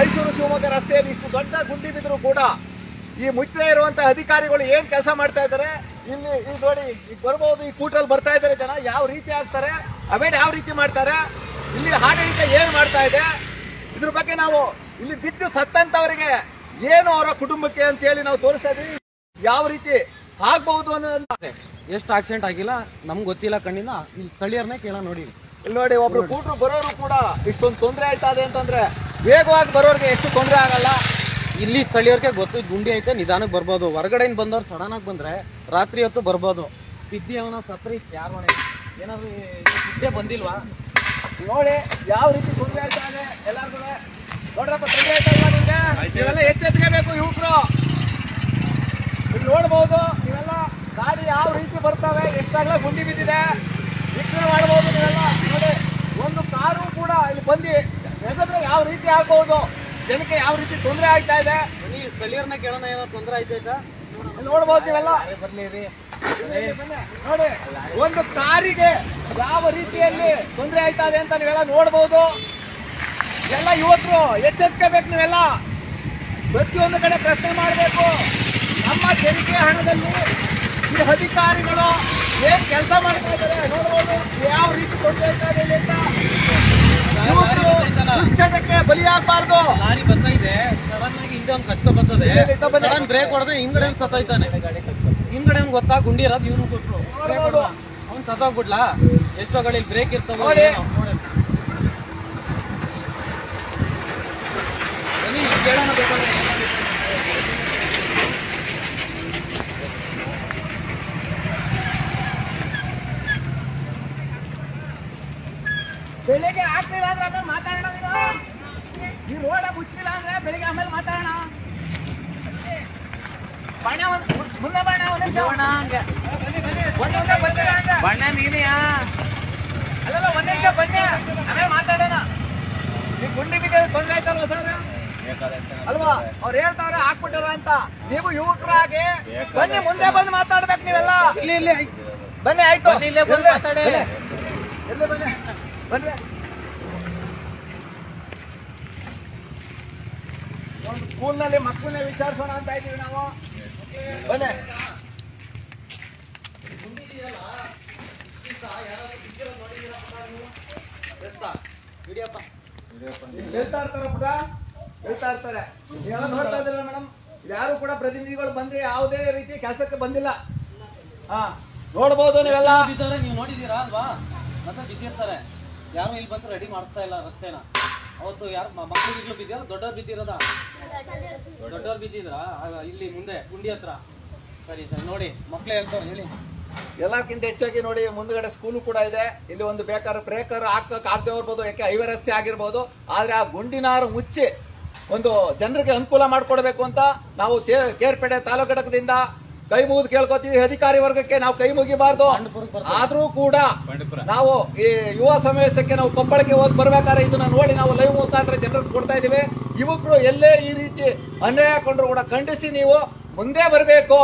ಮೈಸೂರು ಶಿವಮೊಗ್ಗ ರಸ್ತೆಯಲ್ಲಿ ಇಷ್ಟು ದೊಡ್ಡ ಗುಂಡಿ ಬಿದ್ದರೂ ಕೂಡ ಈ ಮುಚ್ಚೆ ಇರುವಂತಹ ಅಧಿಕಾರಿಗಳು ಏನ್ ಕೆಲಸ ಮಾಡ್ತಾ ಇದ್ದಾರೆ ಇಲ್ಲಿ ನೋಡಿ ಈಗ ಬರ್ಬೋದು. ಈ ಕೂಟಲ್ಲಿ ಬರ್ತಾ ಇದ್ದಾರೆ ಜನ, ಯಾವ ರೀತಿ ಆಗ್ತಾರೆ, ಅವೇಡ್ ಯಾವ ರೀತಿ ಮಾಡ್ತಾರೆ, ಇಲ್ಲಿ ಆಡಳಿತ ಏನ್ ಮಾಡ್ತಾ ಇದೆ, ಇದ್ರ ಬಗ್ಗೆ ನಾವು ಇಲ್ಲಿ ಬಿದ್ದು ಸತ್ತಂತವರಿಗೆ ಏನು ಅವರ ಕುಟುಂಬಕ್ಕೆ ಅಂತ ಹೇಳಿ ನಾವು ತೋರಿಸ್ತಾ ಇದೀವಿ. ಯಾವ ರೀತಿ ಆಗ್ಬಹುದು ಅನ್ನೋದು ಎಷ್ಟು ಆಕ್ಸಿಡೆಂಟ್ ಆಗಿಲ್ಲ ನಮ್ಗೆ ಗೊತ್ತಿಲ್ಲ ಕಣ್ಣಿನ, ಇಲ್ಲಿ ಸ್ಥಳೀಯರನ್ನೇ ಕೇಳ ನೋಡಿ. ಇಲ್ಲಿ ನೋಡಿ ಒಬ್ರು ಕೂಟ್ರು ಬರೋರು ಕೂಡ ಇಷ್ಟೊಂದು ತೊಂದರೆ ಆಯ್ತಾ ಇದೆ ಅಂತಂದ್ರೆ ವೇಗವಾಗಿ ಬರೋರಿಗೆ ಎಷ್ಟು ತೊಂದರೆ ಆಗಲ್ಲ. ಇಲ್ಲಿ ಸ್ಥಳೀಯರಿಗೆ ಗೊತ್ತು ಗುಂಡಿ ಐತೆ, ನಿಧಾನಕ್ಕೆ ಬರ್ಬೋದು. ಹೊರಗಡೆಯಿಂದ ಬಂದವ್ರು ಸಡನ್ ಆಗಿ ಬಂದ್ರೆ ರಾತ್ರಿ ಹೊತ್ತು ಬರ್ಬೋದು. ಸಿದ್ಧಿ ಅವನ ಸತ್ರಿ ಯಾರು ಏನಾದ್ರು ಸಿದ್ಧೆ ಬಂದಿಲ್ವಾ ನೋಡಿ ಯಾವ ರೀತಿ ತೊಂದರೆ ಆಯ್ತಾ ಇದೆ ಎಲ್ಲಾರ್ಗು. ನೋಡ್ರಪ್ಪ ತೊಂದರೆ ಆಯ್ತಾ ಇಲ್ಲ ನಿಮ್ಗೆ, ನೀವೆಲ್ಲ ಎಚ್ಚೆತ್ಕೋಬೇಕು ಯುವಕರು. ಇಲ್ಲಿ ನೋಡ್ಬೋದು ನೀವೆಲ್ಲ ಗಾಡಿ ಯಾವ ರೀತಿ ಬರ್ತವೆ, ಎಷ್ಟಾಗ್ಲ ಗುಂಡಿ ಬಿದ್ದಿದೆ ವೀಕ್ಷಣೆ ಮಾಡಬಹುದು ನೀವೆಲ್ಲ. ನೋಡಿ ಒಂದು ಕಾರು ಕೂಡ ಇಲ್ಲಿ ಬಂದು ಎಗದ್ರೆ ಯಾವ ರೀತಿ ಆಗ್ಬಹುದು, ಜನಕ್ಕೆ ಯಾವ ರೀತಿ ತೊಂದರೆ ಆಗ್ತಾ ಇದೆ. ಸ್ಥಳೀಯರನ್ನ ಕೇಳೋಣ, ಏನೋ ತೊಂದರೆ ಆಯ್ತಾ ನೋಡ್ಬೋದು ನೀವೆಲ್ಲ. ಬರ್ಲಿ ನೋಡಿ ಒಂದು ಕಾರಿಗೆ ಯಾವ ರೀತಿಯಲ್ಲಿ ತೊಂದರೆ ಆಯ್ತಾ ಇದೆ ಅಂತ ನೀವೆಲ್ಲ ನೋಡ್ಬೋದು. ಎಲ್ಲ ಯುವಕರು ಎಚ್ಚೆತ್ಕೋಬೇಕು ನೀವೆಲ್ಲ. ಪ್ರತಿಯೊಂದು ಕಡೆ ಪ್ರಶ್ನೆ ಮಾಡಬೇಕು. ನಮ್ಮ ತೆರಿಗೆ ಹಣದಲ್ಲಿ ಈ ಅಧಿಕಾರಿಗಳು ಏನ್ ಕೆಲಸ ಮಾಡ್ತಾ ಇದ್ದಾರೆ ನೋಡ್ಬೋದು, ಯಾವ ರೀತಿ ತೊಂದರೆ ಆಗ್ತಾ ಇದೆ ಅಂತ. ಯುವಕರು ದುಶ್ಚಟಕ್ಕೆ ಬಲಿಯಾಗಬಾರ್ದು. ಲಾರಿ ಬರ್ತಾ ಇದೆ, ಸಡನ್ ಆಗಿ ಹಿಂದೆ ಒಂದು ಕಚ್ಕೊ ಬರ್ತದೆ, ಸಡನ್ ಬ್ರೇಕ್ ಹೊಡೆದ್ರೆ ಹಿಂದ್ಗಡೆ ಸತ್ತೋಯ್ತಾನೆ. ಹಿಂದ್ಗಡೆ ಗೊತ್ತಾ ಗುಂಡಿ ಇರೋದು, ಇವನು ಕೊಟ್ರು ಅವ್ನು ಸತ್ತೋಗ್ಬಿಡ್ಲಾ. ಎಷ್ಟೋ ಗಾಡಿ ಬ್ರೇಕ್ ಇರ್ತಾವ ನೋಡಿ. ಕೇಳೋಣ ಬೇಕಾದ್ರೆ ಬೆಳಿಗ್ಗೆ ಆಗ್ಲಿಲ್ಲ ಅಂದ್ರೆ ಆಮೇಲೆ ಮಾತಾಡೋಣ. ಈ ರೋಡ ಮುಚ್ಚಿಲ್ಲ ಅಂದ್ರೆ ಬೆಳಿಗ್ಗೆ ಆಮೇಲೆ ಮಾತಾಡೋಣ. ಬಣ್ಣ ಮುಂದೆ ಬಣ್ಣ ಬಣ್ಣ ನೀನೆಯಾ ಅಲ್ಲಲ್ಲ ಒಂದೇ ನಿಮಿಷ ಬನ್ನಿ ಆಮೇಲೆ ಮಾತಾಡೋಣ. ಈ ಗುಂಡಿ ಬಿದ್ದ ತೊಂದರೆ ಆಯ್ತಲ್ವ ಸರ್ ಅಲ್ವಾ, ಅವ್ರು ಹೇಳ್ತಾವ್ರೆ ಹಾಕ್ಬಿಟ್ಟಾರ ಅಂತ. ನೀವು ಯುವಕರಾಗಿ ಬನ್ನಿ, ಮುಂದೆ ಬಂದು ಮಾತಾಡ್ಬೇಕು ನೀವೆಲ್ಲ. ಇಲ್ಲಿ ಬನ್ನಿ, ಆಯ್ತು ಇಲ್ಲೇ ಬಂದು ಮಾತಾಡಿ. ಎಲ್ಲೇ ಬನ್ನಿ ಬನ್ನಿ. ಒಂದು ಸ್ಕೂಲ್ನಲ್ಲಿ ಮಕ್ಕಳನ್ನೇ ವಿಚಾರಿಸೋಣ ಅಂತ ಇದ್ದೀವಿ ನಾವು. ಬನ್ನಿ. ಹೇಳ್ತಾ ಇರ್ತಾರೆ ಪುಟ, ಹೇಳ್ತಾ ಇರ್ತಾರೆ. ನೀವೆಲ್ಲ ನೋಡ್ತಾ ಇದ್ರಲ್ಲ ಮೇಡಮ್, ಯಾರು ಕೂಡ ಪ್ರತಿನಿಧಿಗಳು ಬಂದ್ರೆ ಯಾವುದೇ ರೀತಿ ಕೆಲಸಕ್ಕೆ ಬಂದಿಲ್ಲ. ಹಾ ನೋಡ್ಬೋದು ನೀವೆಲ್ಲ. ನೀವು ನೋಡಿದೀರಾ ಅಲ್ವಾ, ಮತ್ತೆ ಬಿದ್ದಿರ್ತಾರೆ. ಯಾರು ಇಲ್ಲಿ ಬಂದು ರೆಡಿ ಮಾಡಿಸ್ತಾ ಇಲ್ಲ ರಸ್ತೆನ. ಅವತ್ತು ಯಾರು ಮಕ್ಕಳಿಗೆ ಬಿದ್ದಿರ, ದೊಡ್ಡವ್ರು ಬಿದ್ದಿರೋದ? ದೊಡ್ಡವ್ರು ಬಿದ್ದಿದ್ರ ಇಲ್ಲಿ ಮುಂದೆ ಗುಂಡಿ ಹತ್ರ. ಸರಿ ಸರಿ ನೋಡಿ, ಮಕ್ಳು ಹೇಳ್ತಾರೆ ಹೇಳಿ. ಎಲ್ಲಕ್ಕಿಂತ ಹೆಚ್ಚಾಗಿ ನೋಡಿ ಮುಂದ್ಗಡೆ ಸ್ಕೂಲು ಕೂಡ ಇದೆ. ಇಲ್ಲಿ ಒಂದು ಬೇಕಾದ್ರೆ ಬ್ರೇಕರ್ ಹಾಕದೆ ಇರ್ಬೋದು, ಯಾಕೆ ಹೈವೇ ರಸ್ತೆ ಆಗಿರ್ಬೋದು. ಆದ್ರೆ ಆ ಗುಂಡಿನಾರು ಮುಚ್ಚಿ ಒಂದು ಜನರಿಗೆ ಅನುಕೂಲ ಮಾಡ್ಕೊಡ್ಬೇಕು ಅಂತ ನಾವು ಕೇರ್ಪೇಟೆ ತಾಲೂಕು ಘಟಕದಿಂದ ಕೈ ಮುಗಿದು ಕೇಳ್ಕೊತೀವಿ. ಅಧಿಕಾರಿ ವರ್ಗಕ್ಕೆ ನಾವು ಕೈ ಮುಗಿಬಾರ್ದು. ಆದ್ರೂ ಕೂಡ ನಾವು ಈ ಯುವ ಸಮಾವೇಶಕ್ಕೆ ನಾವು ಕೊಪ್ಪಳಕ್ಕೆ ಹೋಗಿ ಬರ್ಬೇಕಾದ್ರೆ ಇದನ್ನ ನೋಡಿ ನಾವು ಲೈವ್ ಮುಖಾಂತರ ಜನರಿಗೆ ಕೊಡ್ತಾ ಇದೀವಿ. ಯುವಕರು ಎಲ್ಲೇ ಈ ರೀತಿ ಅನ್ಯಾಯ ಕೊಂಡ್ರು ಕೂಡ ಖಂಡಿಸಿ ನೀವು ಮುಂದೆ ಬರಬೇಕು.